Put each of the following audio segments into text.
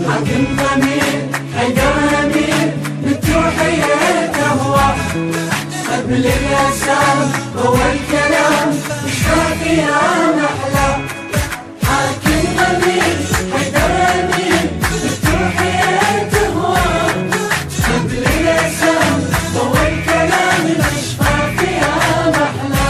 حاكم ضمير حيدر أمير بالتوحية تهوى قبل الأسام هو الكلام مش فيها محلى. حاكم ضمير حيدر أمير بالتوحية تهوى قبل الأسام هو الكلام مش فيها محلى.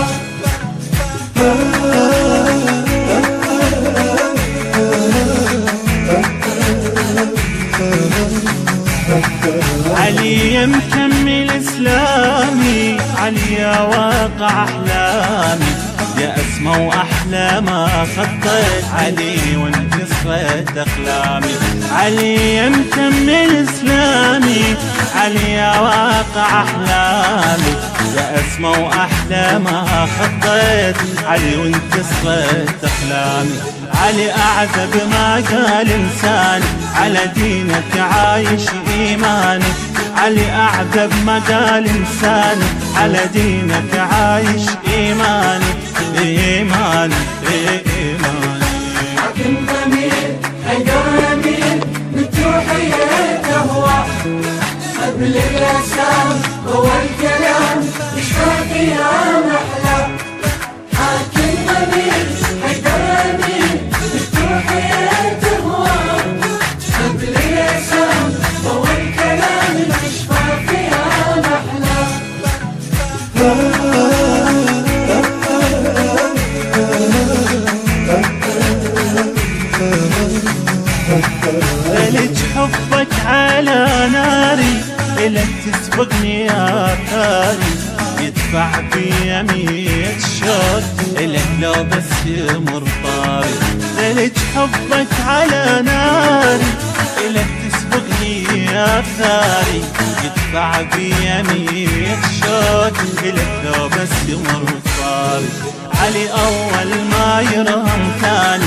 علي مكمل اسلامي، علي يا واقع احلامي، يا اسمى واحلى ما خطيت علي وانت صفيت اقلامي. علي مكمل اسلامي، علي يا واقع احلامي، يا اسمى واحلى ما خطيت علي وانت صفيت اقلامي. علي اعذب ما قال انسان، على دينك عايش ايماني. علي اعذب ما قال انسان، على دينك عايش ايماني ايماني ايماني. حاكم ضمير حيدر أمير بالتوحية تهوى قبل الأسام هو الكلام مش فيها محلى. حاكم ضمير حيدر أمير بالتوحية تهوى قبل الأسام هو الكلام مش فيها محلى. لك حبك على ناري، إلك تسبقني يا ثاري، يدفع بي 100 شوط إلك لو بس يمر طاري. لك حبك على ناري، إلك تسبقني يا ثاري، يدفع بي 100 شوط إلك لو بس يمر طاري. علي أول ما يرهم ثاني،